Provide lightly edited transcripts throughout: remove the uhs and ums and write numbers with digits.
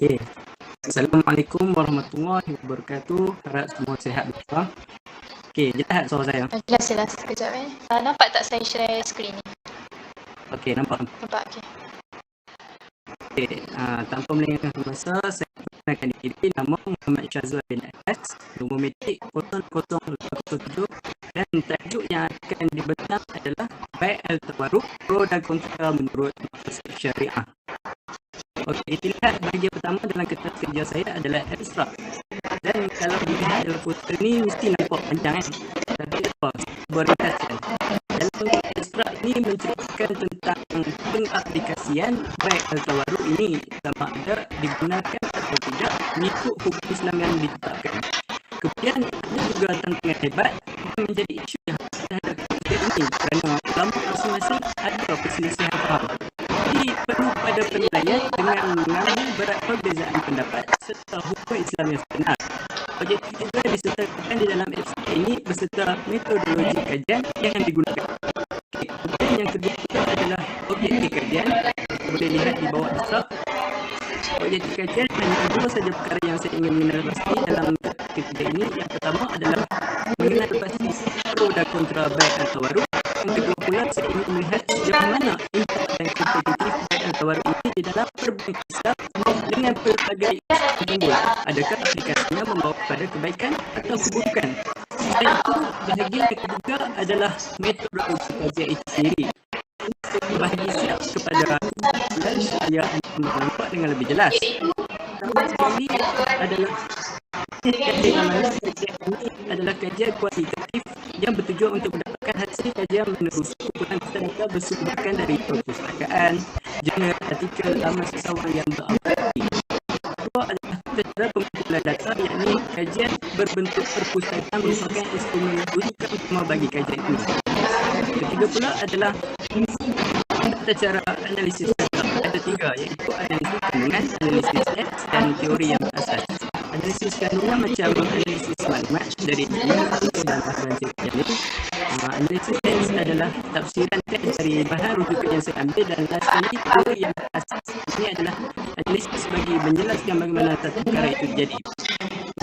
Okey. Assalamualaikum warahmatullahi wabarakatuh. Harap semua sihat betul. Okey, jelas suara saya? Jelas. Sekejap nampak tak saya share screen ni? Okey, nampak. Nampak, okey. Okey, tanpa melengahkan masa, saya perkenalkan diri. Nama Muhammad Syazwan bin Abbas, nombor metrik 0087 dan tajuk yang akan dibentang adalah Bai' al-Tawarruk, pro dan kontra menurut maqasid syariah. Okey, dilihat bahagian pertama dalam kertas kerja saya adalah abstrak. Dan kalau dilihat dalam poster ni mesti nampak panjang kan. Tapi apa? Beritakan. Dalam abstrak ni menceritakan tentang pengaplikasian Bai' al-Tawarruk ini sama ada digunakan atau tidak mengikut hukum Islam yang ditetapkan. Kemudian ini juga tantangan hebat yang menjadi isu yang terhadap kita ini kerana ulama masing-masing ada perselisihan faham. Jadi perlu pada penilaian dengan mengambil berat perbezaan pendapat serta hukum Islam yang sebenar. Objektif juga disertakan di dalam abstrak ini beserta metodologi kajian yang digunakan. Okay. Kemudian yang kedua adalah objektif kajian. Boleh lihat di bawah abstrak. Objektif kajian hanya dua saja perkara yang saya ingin mengenal pasti dalam ketiga ini. Yang pertama adalah mengenal pasti pro dan kontra Bai' al-Tawarruk. Yang kedua pula saya ingin melihat sejauh mana impak dan kompetitif Bai' al-Tawarruk ini di dalam perbankan Islam dengan pelbagai isu timbul. Adakah aplikasinya membawa kepada kebaikan atau keburukan? Dan itu bahagian yang ketiga adalah metodologi kajian itu sendiri. Saya bahagi siap kepada dan supaya anda nampak dengan lebih jelas. Pertama sekali adalah kajian ini adalah kajian kualitatif yang bertujuan untuk mendapatkan hasil kajian menerusi kumpulan data bersumberkan dari perpustakaan, jurnal, artikel, laman seseorang yang berautoriti. Kedua adalah cara pengumpulan data, yakni kajian berbentuk perpustakaan merupakan instrumen rujukan utama bagi kajian ini. Ketiga pula adalah tata cara analisis data. Ada tiga, iaitu analisis kandungan, analisis teks dan teori yang berasas. Analisis kandungan macam analisis maklumat dari jurnal dan bahan yang lain. Analisis teks adalah tafsiran teks dari bahan rujukan yang saya ambil, dan last sekali teori yang berasas. Ini adalah analisis bagi menjelaskan bagaimana tata perkara itu terjadi.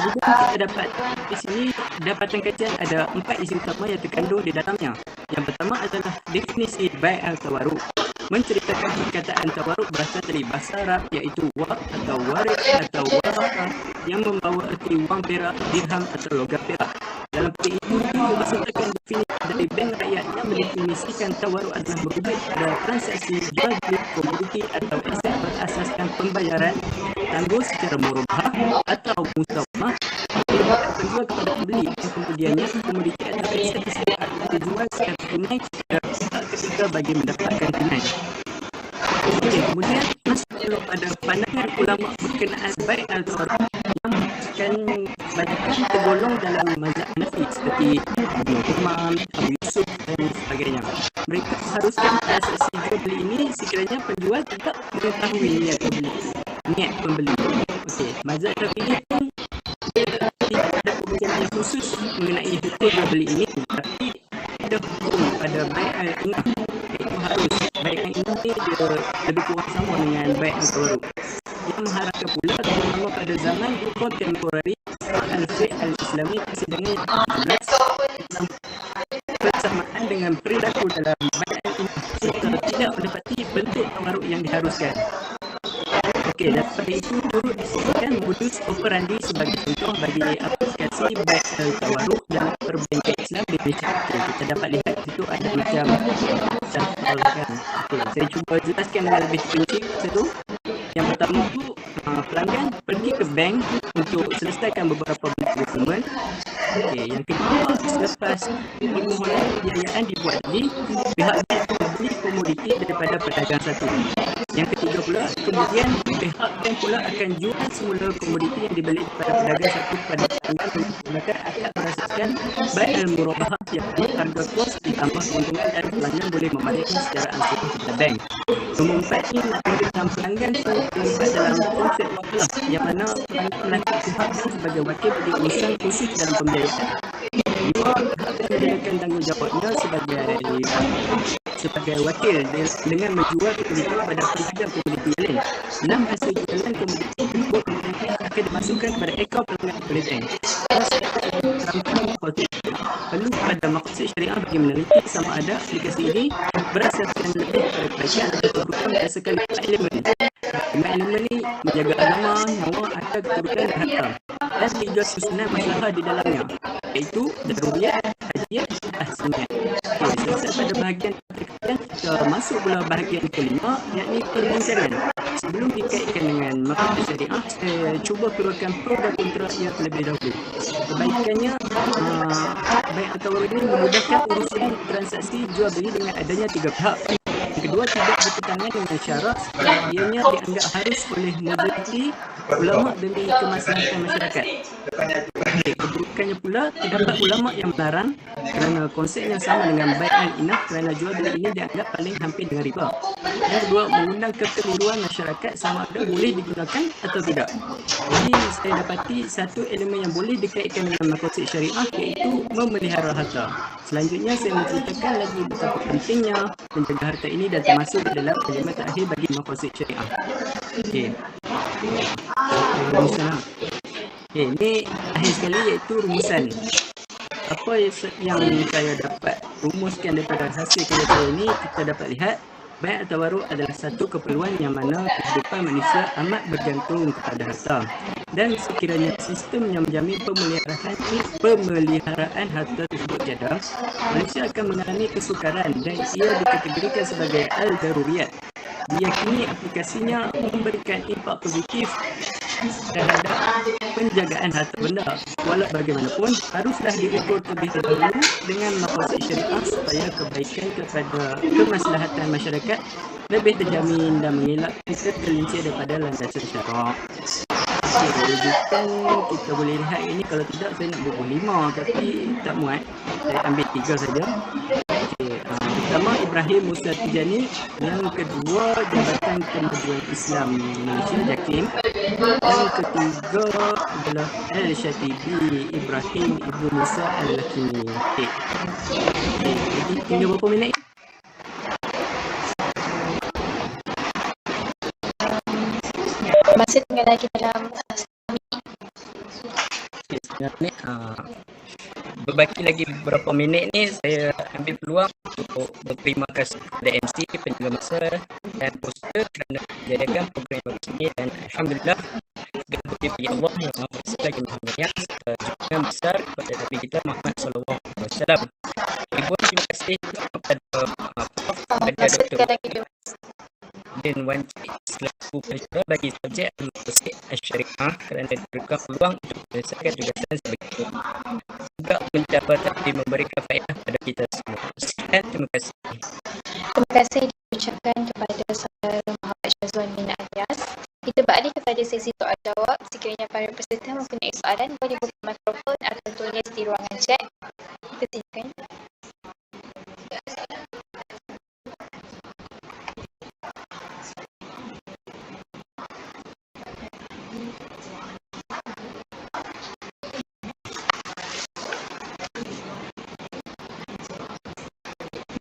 Kemudian kita dapat di sini dapatan kajian ada 4 isu utama yang terkandung di dalamnya. Yang pertama adalah definisi Bai' al-Tawarruk. Menceritakan perkataan tawarruk berasal dari bahasa Arab, iaitu waq atau warid atau waraqah yang membawa erti wang perak, dirham atau logam perak. Dalam perkara itu juga bersertakan definisi dari Bank Rakyat yang mendefinisikan tawarruk adalah merujuk pada transaksi jual beli komoditi atau aset berasaskan pembayaran tangguh secara murabah atau musawamah penjual kepada pembeli, yang kemudiannya komoditi atau aset tersebut akan dijual secara tunai kepada pihak ketiga bagi mendapatkan tunai. Okey, kemudian masuk pada pandangan ulama berkenaan Bai' al-Tawarruk yang akan banyakkan tergolong dalam mazhab Hanafi seperti Ibnu Umar, Abu Yusuf dan sebagainya. Mereka haruskan transaksi jual beli ini sekiranya penjual tidak mengetahui niat pembeli. Okey, mazhab Syafi'i pun tidak ada pembicaraan khusus mengenai hukum jual beli ini, tapi ada hukum pada Bai' al-Inah, iaitu harus Bai' al-Inah ni dia lebih kurang sama dengan Bai' al-Tawarruk. Yang mengharapkan pula terutama pada zaman kontemporari al-Fiqh al-Islami persidangan 11 bersamaan dengan perilaku dalam Bai' al-Inah serta tidak mendapati bentuk tawarruk yang diharuskan. Okey, daripada itu turut disebutkan modus operandi sebagai contoh bagi aplikasi Bai' al-Tawarruk dalam perbankan Islam di Malaysia. Kita dapat lihat di situ ada macam contoh kan. Okey, saya cuba jelaskan dengan lebih rinci satu. Yang pertama tu pelanggan pergi ke bank untuk selesaikan beberapa dokumen. Okey, yang kedua, selepas permohonan pembiayaan dibuat tadi, pihak bank membeli komoditi daripada pedagang satu. Yang ketiga pula, kemudian pihak bank pula akan jual semula komoditi yang dibeli daripada pedagang satu kepada pelanggan menggunakan akad berasaskan Bai' al-Murabahah, yang harga kos ditambah keuntungan dan pelanggan boleh membalikkan secara langsung kepada bank. Nombor 4 ini nak memberikan pelanggan terlibat dalam konsep wakalah, yang mana pelanggan melantik pihak bank sebagai wakil bagi urusan khusus dalam pembiayaan. Dua, pihak bank menjadikan tanggungjawabnya sebagai wakil dengan menjual komoditi pada pedagang komoditi lain. 6, hasil jualan komoditi tersebut akan dimasukkan kepada akaun pelanggan oleh bank. Perlu pada maksud syariah bagi meneliti sama ada aplikasi ini berasaskan lebih pada kebaikan atau keburukan berdasarkan 5 elemen. 5 elemen ni menjaga agama, nyawa, harta, keturunan dan harta. Dan 3 susunan masalah di dalamnya, iaitu daruriyat, hajiyat, ahsiniyat. Selesai pada bahagian ketiga, kita masuk pula bahagian kelima, yakni perbincangan. Sebelum dikaitkan dengan maksud syariah, saya cuba keluarkan pro dan kontra ia terlebih dahulu. Kebaikannya, baik atau ini memudahkan urusan transaksi jual beli dengan adanya 3 pihak. Yang kedua, tidak bertentangan dengan syarat dan ianya dianggap harus oleh majoriti ulama demi kemaslahatan masyarakat. Keburukannya pula, terdapat ulama yang melarang kerana konsepnya sama dengan bai' al-inah kerana jual beli ini dianggap paling hampir dengan riba. Yang kedua, mengundang kekeliruan masyarakat sama ada boleh digunakan atau tidak. Jadi saya dapati satu elemen yang boleh dikaitkan dengan maksud syariah iaitu memelihara harta. Selanjutnya saya menceritakan lagi betapa pentingnya menjaga harta ini dan termasuk dalam kalimat terakhir bagi maksud syariah. Okey. Rumusan. Okey, ini akhir sekali iaitu rumusan. Apa yang saya dapat rumuskan daripada hasil kerja saya ini, kita dapat lihat bai' atau tawarruk adalah satu keperluan yang mana kehidupan manusia amat bergantung kepada harta. Dan sekiranya sistem yang menjamin pemeliharaan harta tersebut tiada, manusia akan mengalami kesukaran dan ia dikategorikan sebagai al-daruriyat. Diyakini aplikasinya memberikan impak positif terhadap penjagaan harta benda. Walau bagaimanapun, haruslah diukur terlebih dahulu dengan maksud syariah supaya kebaikan kepada kemaslahatan masyarakat lebih terjamin dan mengelakkan tergelincir daripada landasan syarak. Rujukan kita boleh lihat ini, kalau tidak saya nak bubuh 5 tapi tak muat. Saya ambil 3 saja. Pertama, Ibrahim Musa Tijani. Yang kedua, Jabatan Kemajuan Islam Malaysia JAKIM. Yang ketiga adalah Al-Syatibi Ibrahim Ibu Musa Al-Lakimi. Jadi tinggal berapa minit? Masih tinggal lagi dalam minit. Berbaki lagi beberapa minit ni, saya ambil peluang untuk berterima kasih kepada MC, penjaga masa dan poster kerana menjadikan program ini, dan Alhamdulillah segala puji bagi Allah yang Maha Kuasa lagi Maha Mulia, serta junjungan besar kepada Nabi kita Muhammad SAW. Ribuan terima kasih kepada Prof. Dr. dan Wan Cik selaku pensyarah bagi subjek Al-Muqtasid Al-Syariah kerana diberikan peluang untuk menyelesaikan tugasan sebegitu. Juga mencapai takdir memberikan faedah kepada kita semua. Sekian, terima kasih. Terima kasih diucapkan kepada saudara Muhammad Syazwan bin Alias. Kita beralih kepada sesi soal jawab. Sekiranya para peserta mempunyai soalan, boleh buka mikrofon atau tulis di ruangan chat. Kita silakan.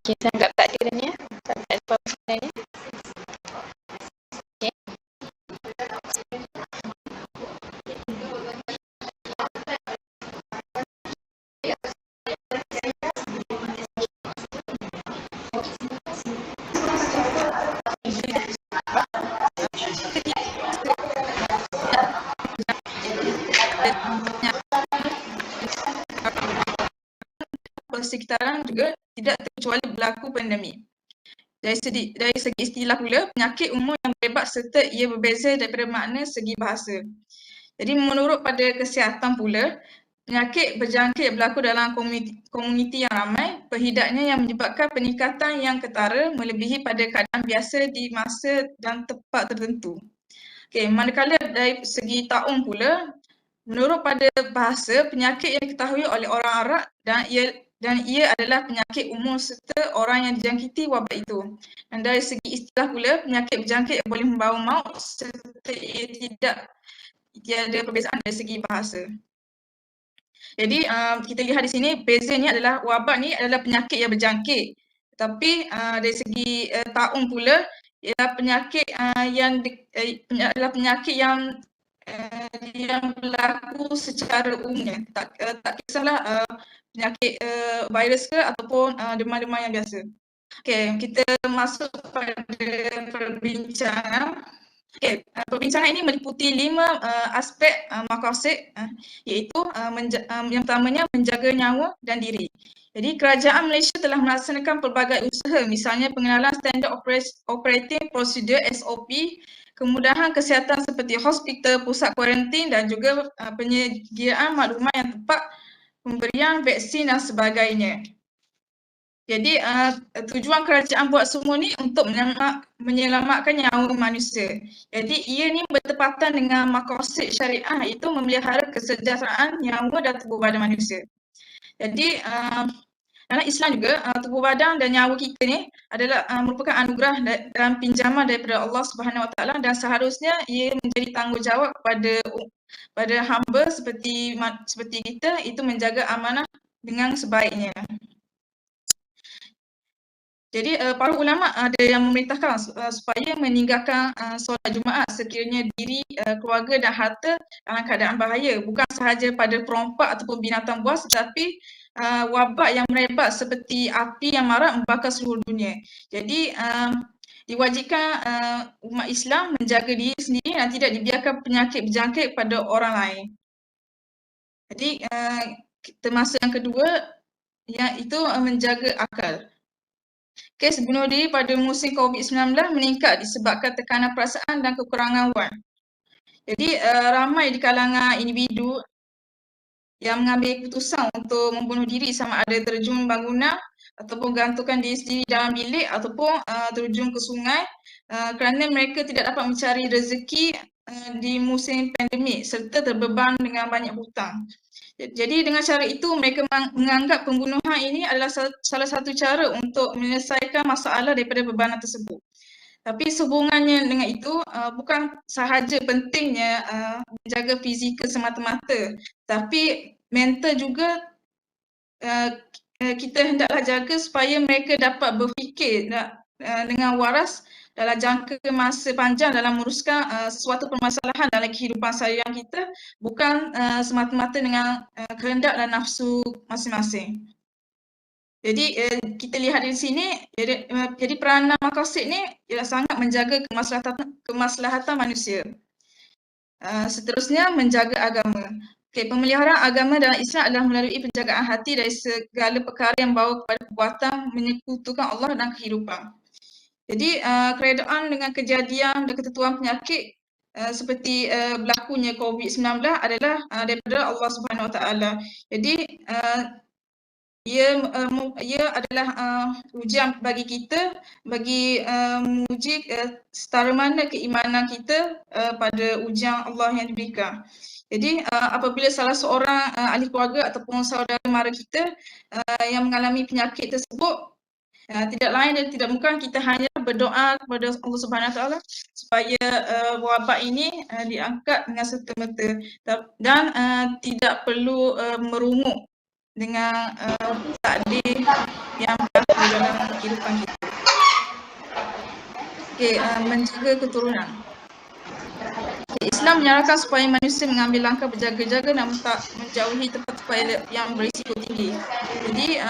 Okay, saya anggap tak ada dah ni ya. Tak ada apa-apa sebenarnya. Okay. Persekitaran juga tidak terkecuali berlaku pandemik. Dari segi istilah pula, penyakit umum yang berebat serta ia berbeza daripada makna segi bahasa. Jadi menurut pada kesihatan pula, penyakit berjangkit berlaku dalam komuniti yang ramai, perhidatnya yang menyebabkan peningkatan yang ketara melebihi pada keadaan biasa di masa dan tempat tertentu. Okey, manakala dari segi taum pula, menurut pada bahasa, penyakit yang diketahui oleh orang Arab dan ia adalah penyakit umum serta orang yang dijangkiti wabak itu. Dan dari segi istilah pula, penyakit berjangkit yang boleh membawa maut serta ia tiada perbezaan dari segi bahasa. Jadi kita lihat di sini, bezanya adalah wabak ni adalah penyakit yang berjangkit. Tapi dari segi taum pula, ialah penyakit yang yang berlaku secara umumnya. Tak kisahlah penyakit virus ke ataupun demam-demam yang biasa. Okey, kita masuk pada perbincangan. Okey, perbincangan ini meliputi 5 aspek maqasid, iaitu yang pertamanya menjaga nyawa dan diri. Jadi kerajaan Malaysia telah melaksanakan pelbagai usaha, misalnya pengenalan standard operating procedure SOP, kemudahan kesihatan seperti hospital, pusat kuarantin dan juga penyediaan maklumat yang tepat, pemberian vaksin dan sebagainya. Jadi tujuan kerajaan buat semua ni untuk menyelamatkan nyawa manusia. Jadi ia ni bertepatan dengan maqasid syariah, iaitu memelihara kesejahteraan nyawa dan tubuh badan manusia. Jadi dalam Islam juga tubuh badan dan nyawa kita ni adalah merupakan anugerah dan pinjaman daripada Allah Subhanahu Wa Taala, dan seharusnya ia menjadi tanggungjawab pada hamba seperti kita itu menjaga amanah dengan sebaiknya. Jadi para ulama ada yang memerintahkan supaya meninggalkan solat Jumaat sekiranya diri, keluarga dan harta dalam keadaan bahaya, bukan sahaja pada perompak ataupun binatang buas, tetapi wabak yang merebak seperti api yang marak membakar seluruh dunia. Jadi diwajibkan umat Islam menjaga diri sendiri dan tidak dibiarkan penyakit berjangkit pada orang lain. Jadi termasuk yang kedua, iaitu menjaga akal. Kes bunuh diri pada musim COVID-19 meningkat disebabkan tekanan perasaan dan kekurangan wang. Jadi ramai di kalangan individu yang mengambil keputusan untuk membunuh diri, sama ada terjun bangunan ataupun gantungkan diri sendiri dalam bilik ataupun terjun ke sungai kerana mereka tidak dapat mencari rezeki di musim pandemik serta terbeban dengan banyak hutang. Jadi dengan cara itu mereka menganggap pembunuhan ini adalah salah satu cara untuk menyelesaikan masalah daripada bebanan tersebut. Tapi sehubungannya dengan itu bukan sahaja pentingnya menjaga fizikal semata-mata, tapi mental juga kita hendaklah jaga supaya mereka dapat berfikir dengan waras dalam jangka masa panjang dalam menguruskan sesuatu permasalahan dalam kehidupan seharian kita, bukan semata-mata dengan kehendak dan nafsu masing-masing. Jadi kita lihat di sini, jadi peranan maqasid ni ialah sangat menjaga kemaslahatan manusia. Seterusnya menjaga agama. Okay, pemeliharaan agama dalam Islam adalah melalui penjagaan hati dari segala perkara yang bawa kepada perbuatan menyekutukan Allah dan kehidupan. Jadi keredaan dengan kejadian dan ketentuan penyakit seperti berlakunya COVID-19 adalah daripada Allah Subhanahu Wa Taala. Jadi ia adalah ujian bagi kita, bagi menguji setara mana keimanan kita pada ujian Allah yang diberikan. Jadi apabila salah seorang ahli keluarga ataupun saudara mara kita yang mengalami penyakit tersebut, tidak lain dan tidak bukan kita hanya berdoa kepada Allah Subhanahu Wa Taala supaya wabak ini diangkat dengan serta-merta dan tidak perlu merungut dengan takdir yang berlaku dalam kehidupan kita. Okey, menjaga keturunan. Islam menyarankan supaya manusia mengambil langkah berjaga-jaga dan menjauhi tempat-tempat yang berisiko tinggi. Jadi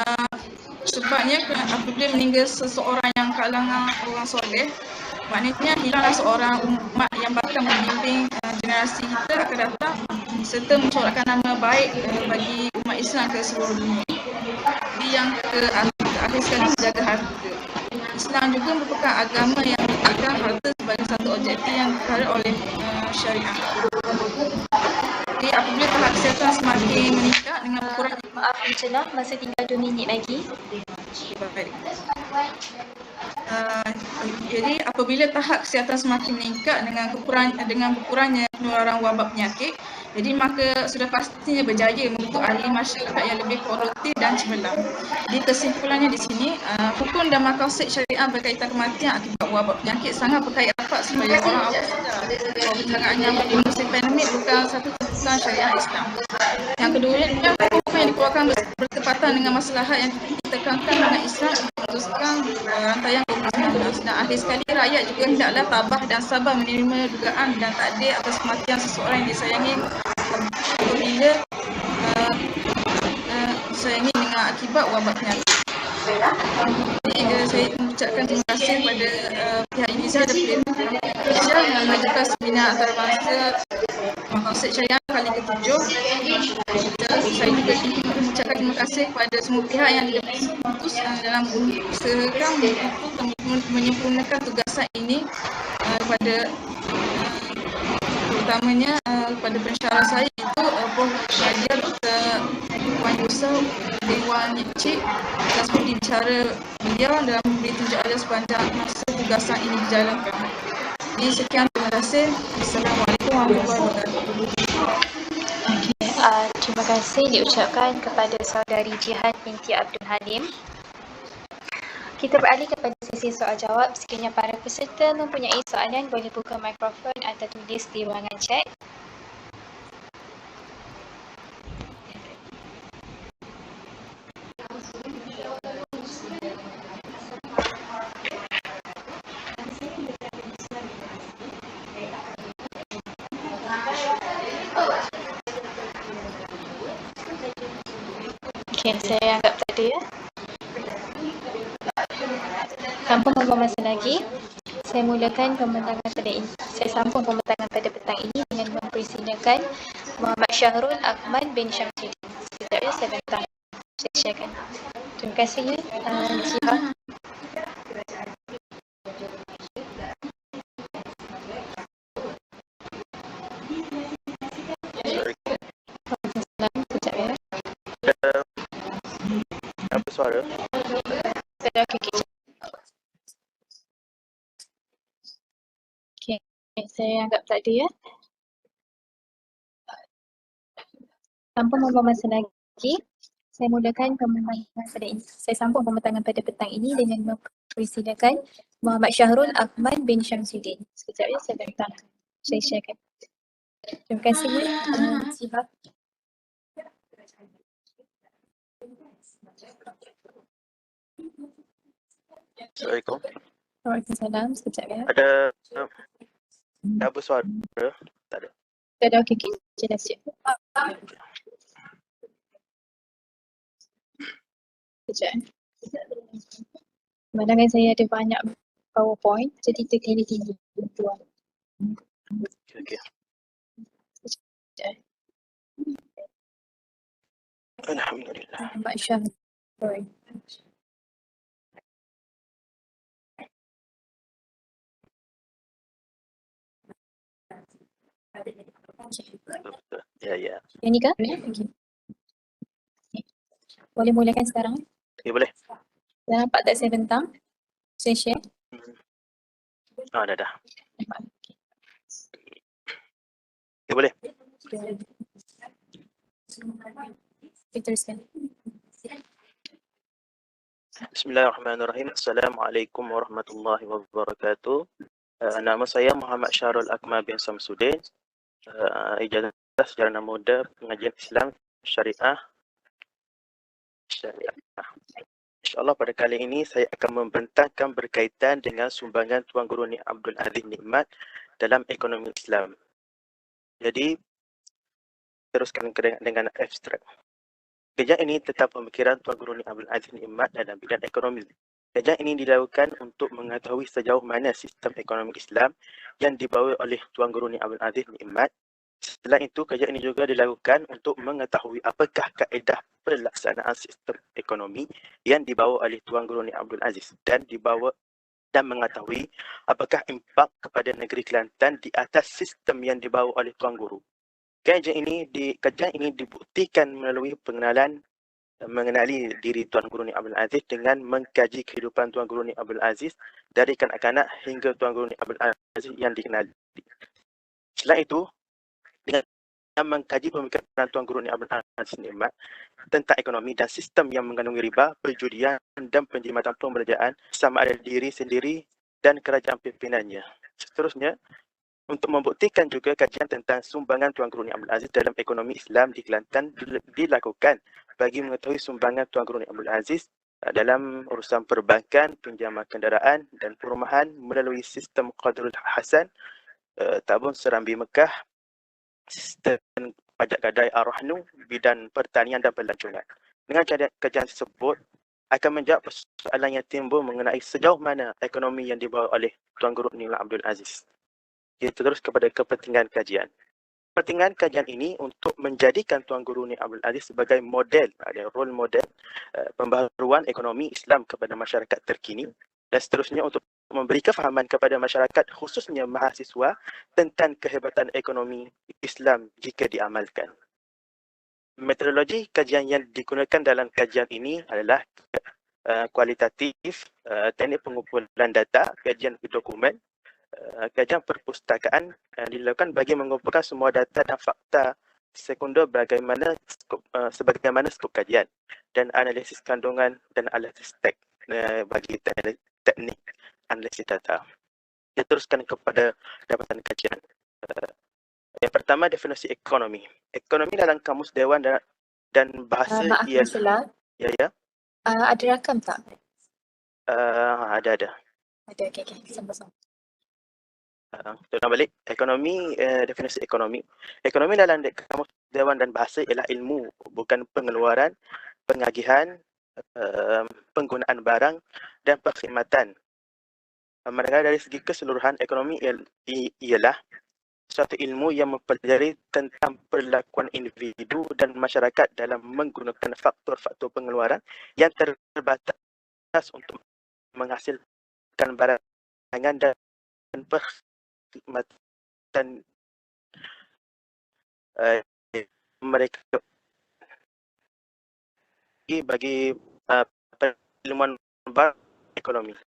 sebabnya apabila meninggal seseorang yang kalangan orang soleh, maknanya hilanglah seorang umat yang bakal membimbing generasi kita akan datang serta mencorakkan nama baik bagi umat Islam ke seluruh dunia. Jadi yang akhir sekali menjaga harta. Islam juga merupakan agama yang menjadikan harta sebagai satu objektif yang diperkara oleh syariah. Jadi apabila tahap kesihatan semakin meningkat dengan berkurang, Maaf Encela, masih tinggal 2 minit lagi. Jadi apabila tahap kesihatan semakin meningkat dengan berkurangnya penularan wabak penyakit, jadi maka sudah pastinya berjaya membentuk ahli masyarakat yang lebih produktif dan cemerlang. Jadi kesimpulannya di sini, hukum dan maqasid syariah berkaitan kematian akibat wabak penyakit sangat berkait rapat supaya orang awam sedar perniagaan yang di musim pandemik bukan satu tuntutan syariah Islam. Yang keduanya, hukum yang dikeluarkan bertepatan dengan maslahat yang ditekankan dengan Islam untuk memutuskan rantaian COVID-19. Dan akhir sekali, rakyat juga hendaklah tabah dan sabar menerima dugaan dan takdir atas kematian seseorang yang disayangi apabila disayangi dengan akibat wabak penyakit. Jadi, saya mengucapkan terima kasih kepada pihak Iniza dan pihak Malaysia yang mengajukan seminar antarabangsa Maqasid Syariah kali ke-7. Saya juga ingin mengucapkan terima kasih kepada semua pihak yang diputus dalam berusahakan untuk menyempurnakan tugasan ini pada terutamanya pada pensyarah saya itu Prof. Nadia Dr. Wan Yusof Dewan Cik atas budi bicara beliau dalam memberi tunjuk ajar sepanjang masa tugasan ini dijalankan. Jadi sekian, terima kasih. Assalamualaikum warahmatullahi wabarakatuh. Terima kasih diucapkan kepada saudari Jihan binti Abdul Halim. Kita beralih kepada sesi soal jawab. Sekiranya para peserta mempunyai soalan, boleh buka mikrofon atau tulis di ruangan chat. Okey, saya anggap tak ada ya. Tanpa membuang masa lagi, saya mulakan pembentangan pada ini. Saya sambung pembentangan pada petang ini dengan mempersilakan Muhammad Syahrul Ahmad bin Syamsuddin. Sekejap saya bentang. Saya sharekan. Terima kasih. Jihan. Sekejap ya. Apa suara? Saya okey. Saya anggap tak ada ya. Tanpa membuang masa lagi, saya mulakan pembentangan pada ini. Saya sambung pembentangan pada petang ini dengan mempersilakan Muhammad Syahrul Ahmad bin Syamsuddin. Sekejap ya, saya bentang. Saya sharekan. Terima kasih. Sihat. Assalamualaikum. Waalaikumsalam. Sekejap ya. Ada apa suara? Tak ada. Tak ada, okey. Jelas ya. Sekejap. Kebetulan saya ada banyak PowerPoint, jadi terkini tinggi. Okey. Alhamdulillah. Muhammad Syahrul. Ya, ya. Yang ni kan? Okay. Boleh mulakan sekarang? Ya, boleh. Dah nampak tak saya bentang? Saya share. Dah. Ya, boleh. Okay, teruskan. Bismillahirrahmanirrahim. Assalamualaikum warahmatullahi wabarakatuh. Nama saya Muhammad Syahrul Ahmad bin Syamsuddin. Ijazah Sarjana Muda Pengajian Islam Syariah. InsyaAllah pada kali ini saya akan membentangkan berkaitan dengan sumbangan Tuan Guru Ni Abdul Aziz Nikmat dalam ekonomi Islam. Jadi, teruskan dengan abstrak. Kajian ini tentang pemikiran Tuan Guru Ni Abdul Aziz Nikmat dalam bidang ekonomi. Kajian ini dilakukan untuk mengetahui sejauh mana sistem ekonomi Islam yang dibawa oleh Tuan Guru Ni Abdul Aziz Nikmat. Setelah itu, kajian ini juga dilakukan untuk mengetahui apakah kaedah pelaksanaan sistem ekonomi yang dibawa oleh Tuan Guru Ni Abdul Aziz dan mengetahui apakah impak kepada negeri Kelantan di atas sistem yang dibawa oleh Tuan Guru. Kajian ini dibuktikan melalui mengenali diri Tuan Guru Ni Abdul Aziz dengan mengkaji kehidupan Tuan Guru Ni Abdul Aziz dari kanak-kanak hingga Tuan Guru Ni Abdul Aziz yang dikenali. Selain itu, dengan mengkaji pemikiran Tuan Guru Ni Abdul Aziz Nikmat tentang ekonomi dan sistem yang mengandungi riba, perjudian dan penjimatan pemberjaan sama ada diri sendiri dan kerajaan pimpinannya. Seterusnya, Untuk membuktikan juga kajian tentang sumbangan Tuan Guru Ni Abdul Aziz dalam ekonomi Islam di Kelantan dilakukan bagi mengetahui sumbangan Tuan Guru Ni Abdul Aziz dalam urusan perbankan, pinjaman kenderaan dan perumahan melalui sistem Qadrul Hasan, tabung serambi Mekah, sistem pajak gadai Ar-Rahnu, bidang pertanian dan pelancongan. Dengan kajian tersebut akan menjawab persoalan yang timbul mengenai sejauh mana ekonomi yang dibawa oleh Tuan Guru Ni Abdul Aziz. Kita terus kepada kepentingan kajian. Kepentingan kajian ini untuk menjadikan Tuan Guru Ni Abdul Aziz sebagai model, role model pembaharuan ekonomi Islam kepada masyarakat terkini, dan seterusnya untuk memberi kefahaman kepada masyarakat khususnya mahasiswa tentang kehebatan ekonomi Islam jika diamalkan. Metodologi kajian yang digunakan dalam kajian ini adalah kualitatif, teknik pengumpulan data, kajian dokumen, kajian perpustakaan dilakukan bagi mengumpulkan semua data dan fakta sekunder sebagaimana skop kajian, dan analisis kandungan dan analisis teks bagi teknik analisis data. Kita teruskan kepada dapatan kajian. Yang pertama, definisi ekonomi. Ekonomi dalam kamus Dewan dan bahasa Maaf, Marcella. Ya. Ada rakam tak? Ada. Ada, okey. Sama-sama. Ulang balik. Ekonomi, definisi ekonomi. Ekonomi dalam kamus Dewan dan bahasa ialah ilmu, bukan pengeluaran, pengagihan, penggunaan barang dan perkhidmatan. Manakala dari segi keseluruhan, ekonomi ialah suatu ilmu yang mempelajari tentang perlakuan individu dan masyarakat dalam menggunakan faktor-faktor pengeluaran yang terbatas untuk menghasilkan barangan dan perkhidmatan mereka bagi ilmuwan ekonomi.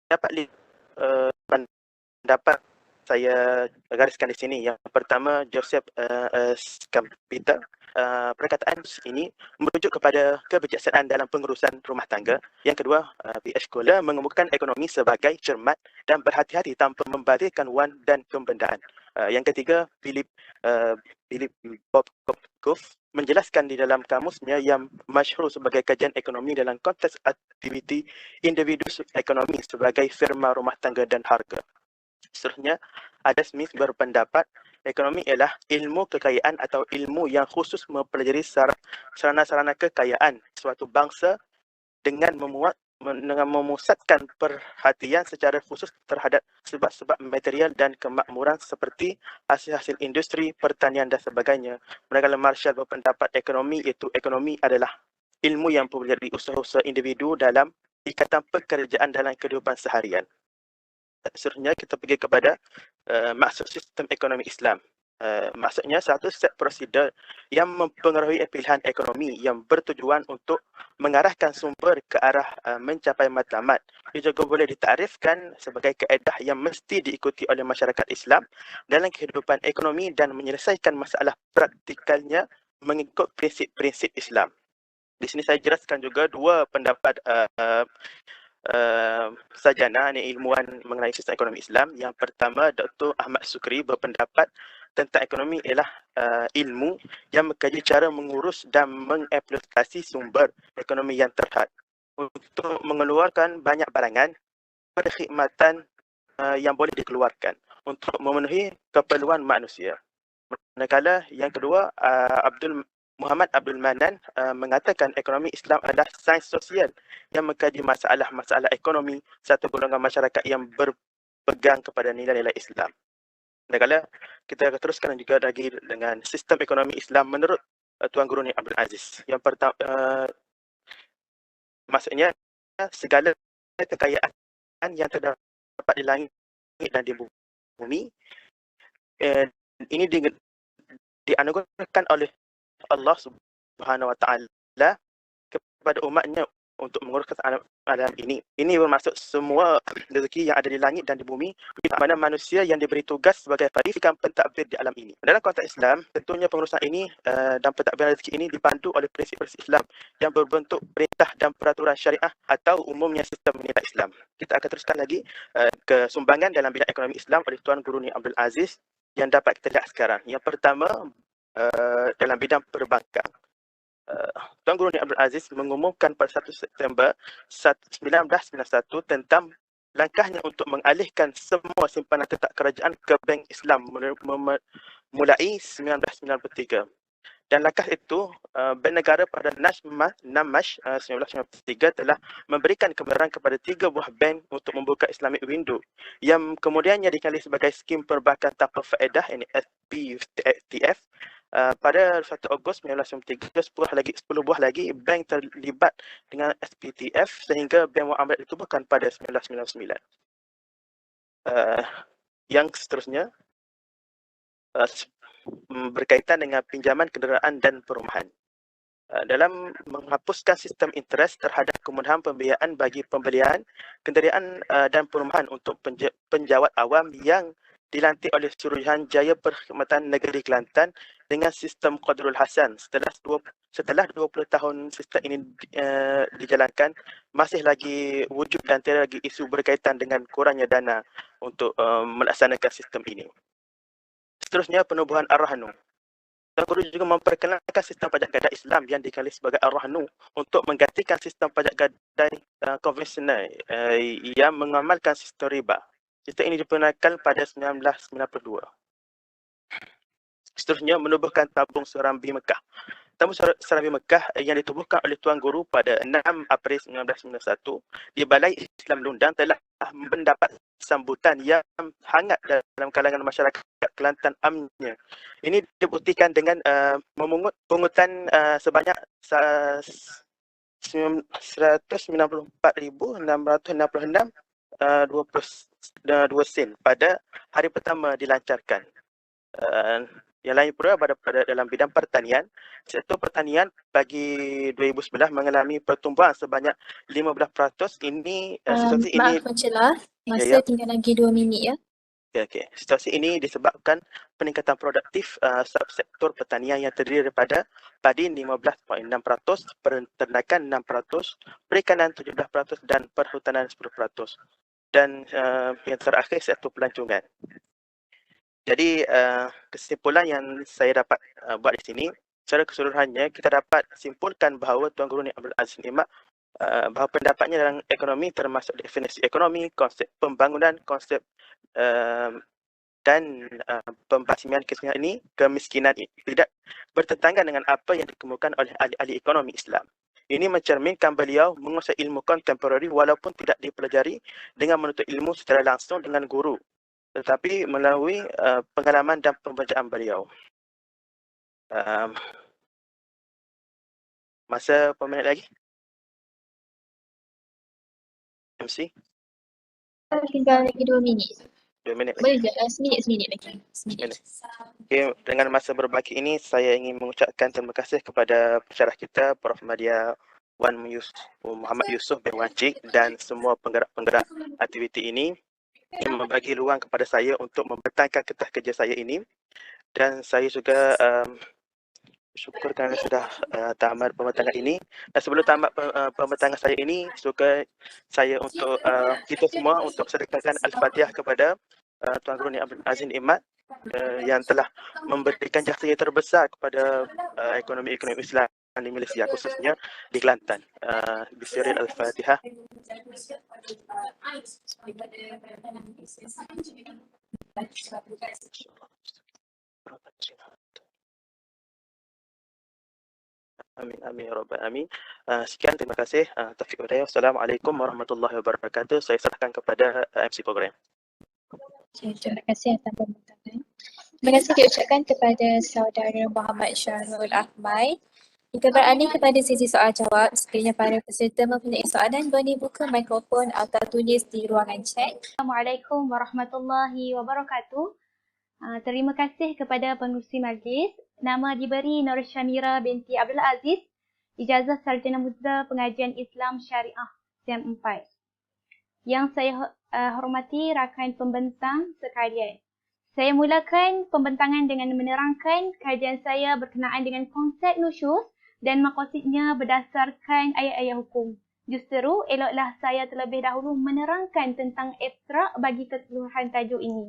Dapat pendapat saya gariskan di sini. Yang pertama, Joseph Schumpeter. Perkataan ini merujuk kepada kebijaksanaan dalam pengurusan rumah tangga. Yang kedua, B.H. Kohler mengemukakan ekonomi sebagai cermat dan berhati-hati tanpa membazirkan wang dan kebendaan. Yang ketiga, Philip Bobkov menjelaskan di dalam kamusnya yang masyhur sebagai kajian ekonomi dalam konteks aktiviti individu ekonomi sebagai firma rumah tangga dan harga. Seterusnya, Adam Smith berpendapat ekonomi ialah ilmu kekayaan atau ilmu yang khusus mempelajari sarana-sarana kekayaan suatu bangsa dengan memusatkan perhatian secara khusus terhadap sebab-sebab material dan kemakmuran seperti hasil-hasil industri, pertanian dan sebagainya. Manakala Marshall berpendapat ekonomi adalah ilmu yang mempelajari usaha-usaha individu dalam ikatan pekerjaan dalam kehidupan seharian. Seterusnya kita pergi kepada maksud sistem ekonomi Islam. Maksudnya satu set prosedur yang mempengaruhi pilihan ekonomi yang bertujuan untuk mengarahkan sumber ke arah mencapai matlamat. Ia juga boleh ditarifkan sebagai kaedah yang mesti diikuti oleh masyarakat Islam dalam kehidupan ekonomi dan menyelesaikan masalah praktikalnya mengikut prinsip-prinsip Islam. Di sini saya jelaskan juga dua pendapat sarjana ilmuwan mengenai sistem ekonomi Islam. Yang pertama, Dr. Ahmad Sukri berpendapat tentang ekonomi ialah ilmu yang mengkaji cara mengurus dan mengaplikasi sumber ekonomi yang terhad untuk mengeluarkan banyak barangan, perkhidmatan yang boleh dikeluarkan untuk memenuhi keperluan manusia. Manakala yang kedua, Muhammad Abdul Manan mengatakan ekonomi Islam adalah sains sosial yang mengkaji masalah-masalah ekonomi satu golongan masyarakat yang berpegang kepada nilai-nilai Islam. Manakala kita akan teruskan juga lagi dengan sistem ekonomi Islam menurut Tuan Guru Ni Abdul Aziz. Yang pertama, maksudnya segala kekayaan yang terdapat di langit dan di bumi ini dianugerahkan oleh Allah Subhanahu Wa Taala kepada umatnya untuk menguruskan alam ini. Ini bermaksud semua rezeki yang ada di langit dan di bumi, di mana manusia yang diberi tugas sebagai verifikan pentadbir di alam ini. Dalam konteks Islam, tentunya pengurusan ini dan pentadbiran rezeki ini dipandu oleh prinsip-prinsip Islam yang berbentuk perintah dan peraturan syariah atau umumnya sistem nilai Islam. Kita akan teruskan lagi ke sumbangan dalam bidang ekonomi Islam oleh Tuan Guru Ni Abdul Aziz yang dapat kita lihat sekarang. Yang pertama, dalam bidang perbankan. Tuan Guru Ni Abdul Aziz mengumumkan pada 1 September 1991 tentang langkahnya untuk mengalihkan semua simpanan tetap kerajaan ke Bank Islam mulai 1993. Dan langkah itu, Bank Negara pada 6 Mac 1993 telah memberikan kebenaran kepada 3 buah bank untuk membuka Islamic Window yang kemudiannya dikenali sebagai skim perbankan tanpa faedah, ini SPTF. Pada 1 Ogos 1993, 10 buah lagi bank terlibat dengan SPTF sehingga Bank Muamalat ditubuhkan pada 1999. Yang seterusnya berkaitan dengan pinjaman kenderaan dan perumahan. Dalam menghapuskan sistem interest terhadap kemudahan pembiayaan bagi pembelian kenderaan dan perumahan untuk penjawat awam yang dilantik oleh Suruhanjaya Perkhidmatan Negeri Kelantan dengan sistem Qadrul Hasan. Setelah 20 tahun sistem ini dijalankan, masih lagi wujud dan tiada lagi isu berkaitan dengan kurangnya dana untuk melaksanakan sistem ini. Seterusnya, penubuhan Ar-Rahnu. Tuan Guru juga memperkenalkan sistem pajak gadai Islam yang dikenali sebagai Ar-Rahnu untuk menggantikan sistem pajak gadai konvensional yang mengamalkan sistem riba. Sistem ini diperkenalkan pada 1992. Seterusnya, menubuhkan tabung Serambi Mekah. Tabung Serambi Mekah yang ditubuhkan oleh Tuan Guru pada 6 April 1991 di Balai Islam Lundang telah mendapat sambutan yang hangat dalam kalangan masyarakat Kelantan amnya. Ini dibuktikan dengan memungut pungutan sebanyak 194,666 2 sen pada hari pertama dilancarkan. Yang lain pula pada dalam bidang pertanian, sektor pertanian bagi 2011 mengalami pertumbuhan sebanyak 15%. Ini situasi ini maaf mencelah, masa tinggal lagi 2 minit ya. Okey. Situasi ini disebabkan peningkatan produktif subsektor pertanian yang terdiri daripada padi 15.6%, peternakan 6%, perikanan 17% dan perhutanan 10%. Dan yang terakhir, sektor pelancongan. Jadi kesimpulan yang saya dapat buat di sini, secara keseluruhannya kita dapat simpulkan bahawa Tuan Guru Ni Abdul Aziz Nikmat bahawa pendapatnya dalam ekonomi termasuk definisi ekonomi, konsep pembangunan, konsep dan pembasmian kemiskinan ini tidak bertentangan dengan apa yang dikemukakan oleh ahli-ahli ekonomi Islam. Ini mencerminkan beliau menguasai ilmu kontemporari walaupun tidak dipelajari dengan menuntut ilmu secara langsung dengan guru, tetapi melalui pengalaman dan pembacaan beliau. Masa berapa minit lagi? MC? Tinggal lagi 2 minit. 2 minit lagi. Boleh je, seminit lagi. Seminit. Okay, dengan masa berbaki ini, saya ingin mengucapkan terima kasih kepada pensyarah kita, Prof. Madia Wan Muhammad Yusof bin Wajik dan semua penggerak-penggerak aktiviti ini yang membagi ruang kepada saya untuk membentangkan kertas kerja saya ini. Dan saya juga syukur kerana sudah tamat pembentangan ini. Dan sebelum tamat pembentangan saya ini, suka saya untuk kita semua untuk sedekahkan Al-Fatihah kepada Tuan Guru Ni Abdul Aziz Nikmat yang telah memberikan jasa yang terbesar kepada ekonomi Islam di Malaysia, khususnya di Kelantan. Bismillah Al-Fatihah. Amin amin ya rabbal alamin. Sekian, terima kasih. Taufiq hidayah. Assalamualaikum warahmatullahi wabarakatuh. Saya serahkan kepada MC program. Terima kasih atas pembentangan. Terima kasih diucapkan kepada saudara Muhammad Syahrul Ahmad. Kita beralih kepada sesi soal jawab. Sekiranya para peserta mempunyai soalan, boleh buka mikrofon atau tulis di ruangan chat. Assalamualaikum warahmatullahi wabarakatuh. Terima kasih kepada pengerusi majlis. Nama diberi Nur Syamira binti Abdul Aziz Ijazah Sarjana Muda Pengajian Islam Syariah SEM 4. Yang saya hormati rakan pembentang sekalian. Saya mulakan pembentangan dengan menerangkan kajian saya berkenaan dengan konsep nusyuz dan maqasidnya berdasarkan ayat-ayat hukum. Justeru, eloklah saya terlebih dahulu menerangkan tentang ekstrak bagi keseluruhan tajuk ini.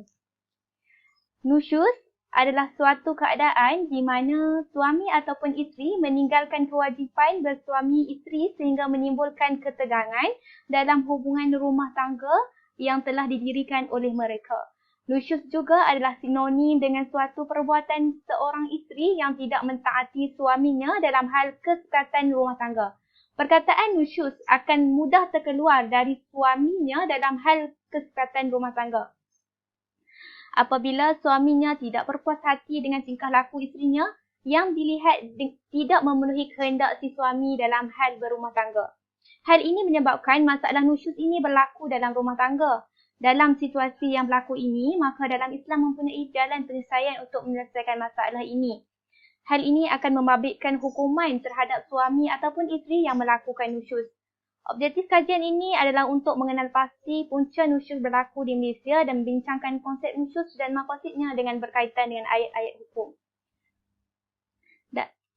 Nusyuz adalah suatu keadaan di mana suami ataupun isteri meninggalkan kewajipan bersuami isteri sehingga menimbulkan ketegangan dalam hubungan rumah tangga yang telah didirikan oleh mereka. Nusyuz juga adalah sinonim dengan suatu perbuatan seorang isteri yang tidak mentaati suaminya dalam hal kesukatan rumah tangga. Perkataan nusyuz akan mudah terkeluar dari suaminya dalam hal kesukatan rumah tangga. Apabila suaminya tidak berpuas hati dengan tingkah laku isterinya yang dilihat tidak memenuhi kehendak si suami dalam hal berumah tangga. Hal ini menyebabkan masalah nusyuz ini berlaku dalam rumah tangga. Dalam situasi yang berlaku ini, maka dalam Islam mempunyai jalan penyelesaian untuk menyelesaikan masalah ini. Hal ini akan membabitkan hukuman terhadap suami ataupun isteri yang melakukan nusyuz. Objektif kajian ini adalah untuk mengenal pasti punca nusyuz berlaku di Malaysia dan membincangkan konsep nusyuz dan maqasidnya dengan berkaitan dengan ayat-ayat hukum.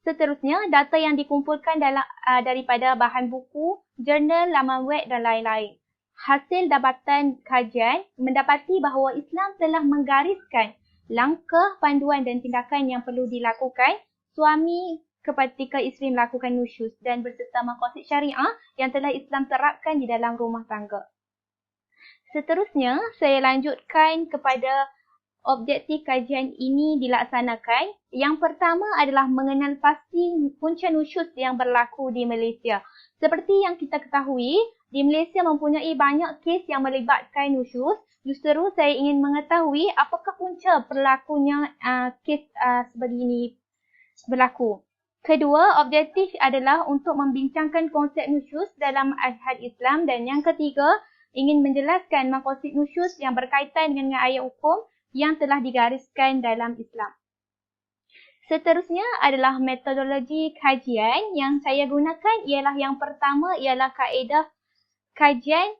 Seterusnya, data yang dikumpulkan daripada bahan buku, jurnal, laman web dan lain-lain. Hasil dapatan kajian mendapati bahawa Islam telah menggariskan langkah, panduan dan tindakan yang perlu dilakukan suami ketika isteri melakukan nusyuz dan berserta maqasid syariah yang telah Islam terapkan di dalam rumah tangga. Seterusnya, saya lanjutkan kepada objektif kajian ini dilaksanakan. Yang pertama adalah mengenal pasti punca nusyuz yang berlaku di Malaysia. Seperti yang kita ketahui, di Malaysia mempunyai banyak kes yang melibatkan nusyuz. Justeru saya ingin mengetahui apakah punca berlakunya kes sebegini berlaku. Kedua, objektif adalah untuk membincangkan konsep nusyuz dalam al-had Islam. Dan yang ketiga, ingin menjelaskan maqasid nusyuz yang berkaitan dengan ayat hukum yang telah digariskan dalam Islam. Seterusnya adalah metodologi kajian yang saya gunakan ialah yang pertama ialah kaedah kajian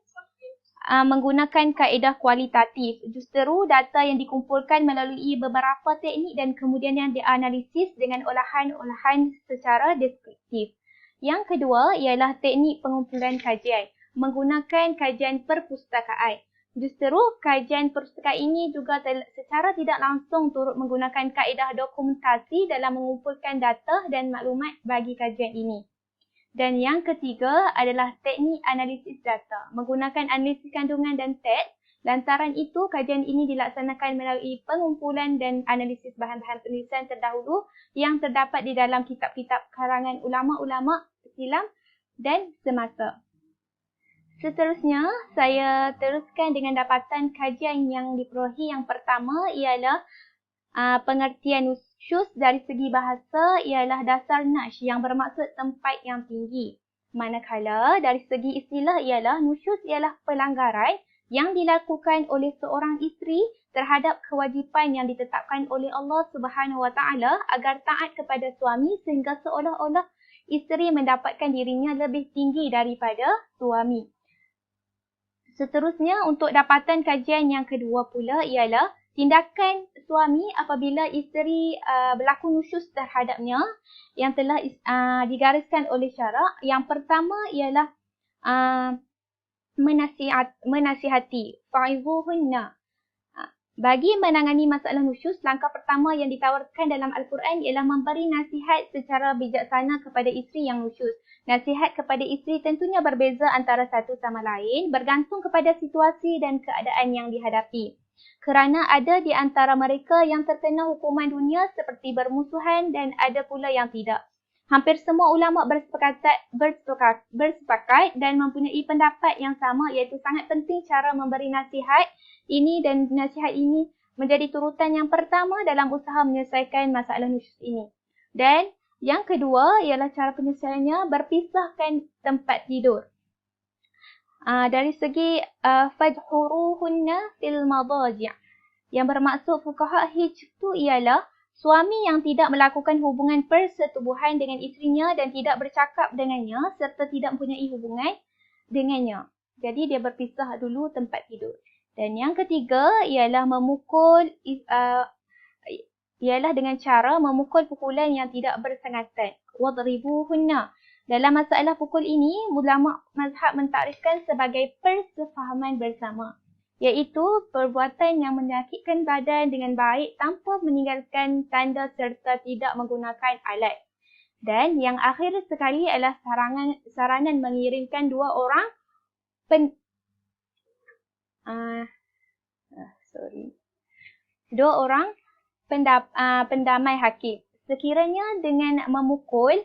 menggunakan kaedah kualitatif. Justeru data yang dikumpulkan melalui beberapa teknik dan kemudian yang dianalisis dengan olahan-olahan secara deskriptif. Yang kedua ialah teknik pengumpulan kajian menggunakan kajian perpustakaan. Justeru kajian perpustakaan ini juga secara tidak langsung turut menggunakan kaedah dokumentasi dalam mengumpulkan data dan maklumat bagi kajian ini. Dan yang ketiga adalah teknik analisis data menggunakan analisis kandungan dan teks. Lantaran itu, kajian ini dilaksanakan melalui pengumpulan dan analisis bahan-bahan penulisan terdahulu yang terdapat di dalam kitab-kitab karangan ulama-ulama Islam dan semasa. Seterusnya, saya teruskan dengan dapatan kajian yang diperolehi. Yang pertama ialah pengertian nusyuz dari segi bahasa ialah dasar nash yang bermaksud tempat yang tinggi. Manakala dari segi istilah ialah nusyuz ialah pelanggaran yang dilakukan oleh seorang isteri terhadap kewajipan yang ditetapkan oleh Allah Subhanahu Wa Taala agar taat kepada suami sehingga seolah-olah isteri mendapatkan dirinya lebih tinggi daripada suami. Seterusnya, untuk dapatan kajian yang kedua pula ialah tindakan suami apabila isteri berlaku nusyuz terhadapnya yang telah digariskan oleh syarak. Yang pertama ialah menasihati. Fa'izuhunna. Bagi menangani masalah nusyuz, langkah pertama yang ditawarkan dalam Al-Quran ialah memberi nasihat secara bijaksana kepada isteri yang nusyuz. Nasihat kepada isteri tentunya berbeza antara satu sama lain bergantung kepada situasi dan keadaan yang dihadapi. Kerana ada di antara mereka yang terkena hukuman dunia seperti bermusuhan dan ada pula yang tidak. Hampir semua ulama bersepakat dan mempunyai pendapat yang sama iaitu sangat penting cara memberi nasihat ini dan nasihat ini menjadi turutan yang pertama dalam usaha menyelesaikan masalah nusyuz ini. Dan yang kedua ialah cara penyelesaiannya berpisahkan tempat tidur. Dari segi fajhuruhunna fil madaji' yang bermaksud fuqaha hijr itu ialah Suami yang tidak melakukan hubungan persetubuhan dengan isterinya dan tidak bercakap dengannya serta tidak mempunyai hubungan dengannya. Jadi dia berpisah dulu tempat tidur. Dan yang ketiga ialah ialah dengan cara memukul pukulan yang tidak bersengatan. Wadribuhunna. Dalam masalah pukul ini, ulama mazhab mentakrifkan sebagai persefahaman bersama, iaitu perbuatan yang menyakitkan badan dengan baik tanpa meninggalkan tanda serta tidak menggunakan alat. Dan yang akhir sekali adalah saranan mengirimkan dua orang pendamai hakim. Sekiranya dengan memukul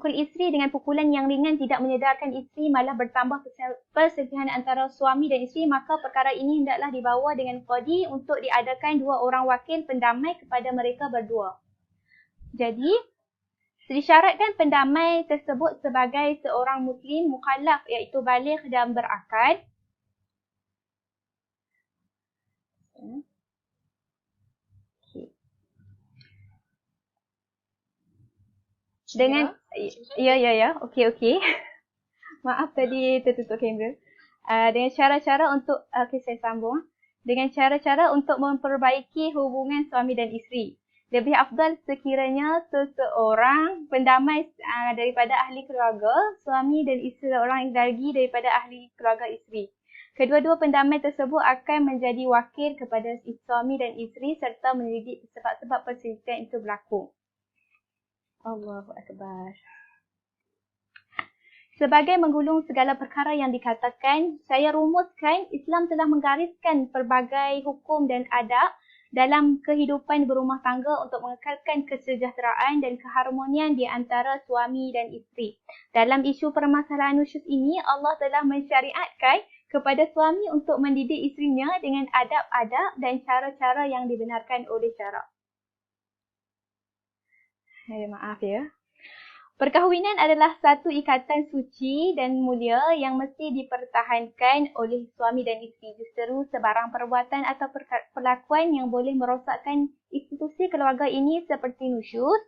isteri dengan pukulan yang ringan tidak menyedarkan isteri, malah bertambah perselisihan antara suami dan isteri, maka perkara ini hendaklah dibawa dengan qadi untuk diadakan dua orang wakil pendamai kepada mereka berdua. Jadi, disyaratkan pendamai tersebut sebagai seorang muslim mukallaf, iaitu baligh dan berakal. Dengan okey. Maaf tadi tertutup kamera. Dengan cara-cara untuk saya sambung. Dengan cara-cara untuk memperbaiki hubungan suami dan isteri. Lebih afdal sekiranya seseorang pendamai daripada ahli keluarga suami dan isteri seorang lagi daripada ahli keluarga isteri. Kedua-dua pendamai tersebut akan menjadi wakil kepada suami dan isteri serta menyelidik sebab-sebab perselisihan itu berlaku. Allahu Akbar. Sebagai menggulung segala perkara yang dikatakan, saya rumuskan Islam telah menggariskan pelbagai hukum dan adab dalam kehidupan berumah tangga untuk mengekalkan kesejahteraan dan keharmonian di antara suami dan isteri. Dalam isu permasalahan nusyuz ini, Allah telah mensyariatkan kepada suami untuk mendidik isterinya dengan adab-adab dan cara-cara yang dibenarkan oleh syarak. Maaf ya. Perkahwinan adalah satu ikatan suci dan mulia yang mesti dipertahankan oleh suami dan isteri. Justeru sebarang perbuatan atau perlakuan yang boleh merosakkan institusi keluarga ini seperti nusyuz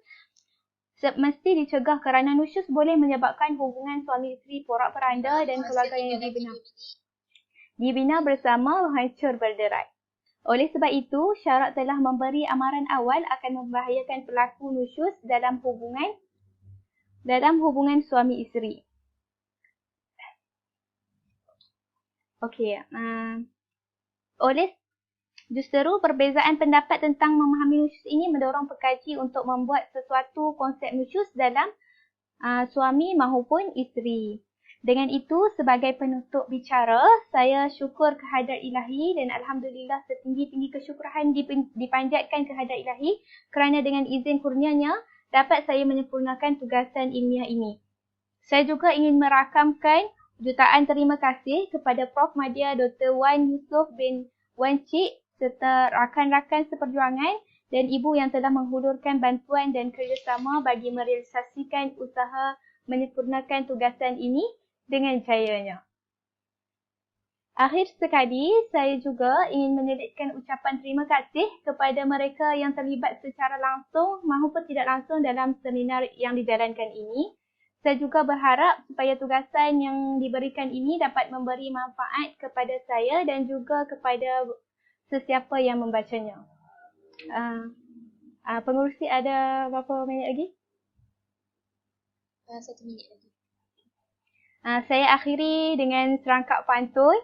mesti dicegah kerana nusyuz boleh menyebabkan hubungan suami isteri porak-poranda dan keluarga yang dibina bersama hancur berderai. Oleh sebab itu, syarak telah memberi amaran awal akan membahayakan pelaku nusyuz dalam hubungan suami isteri. Okey. Justeru perbezaan pendapat tentang memahami nusyuz ini mendorong pekaji untuk membuat sesuatu konsep nusyuz dalam suami maupun isteri. Dengan itu, sebagai penutup bicara, saya syukur kehadrat ilahi dan alhamdulillah setinggi-tinggi kesyukuran dipanjatkan kehadrat ilahi kerana dengan izin kurnianya dapat saya menyempurnakan tugasan ilmiah ini. Saya juga ingin merakamkan jutaan terima kasih kepada Prof. Madya Dr. Wan Yusof bin Wan Cik serta rakan-rakan seperjuangan dan ibu yang telah menghulurkan bantuan dan kerjasama bagi merealisasikan usaha menyempurnakan tugasan ini dengan jayanya. Akhir sekali, saya juga ingin menyelitkan ucapan terima kasih kepada mereka yang terlibat secara langsung maupun tidak langsung dalam seminar yang dijalankan ini. Saya juga berharap supaya tugasan yang diberikan ini dapat memberi manfaat kepada saya dan juga kepada sesiapa yang membacanya. Pengurusi ada berapa minit lagi? 1 minit lagi. Saya akhiri dengan serangkap pantun.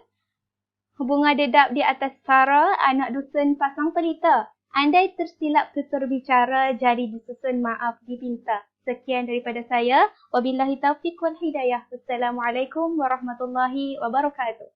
Bunga dedap di atas para, anak dusun pasang pelita. Andai tersilap tutur bicara, jadi disusun maaf dipinta. Sekian daripada saya. Wabillahi taufiq wal hidayah. Wassalamualaikum warahmatullahi wabarakatuh.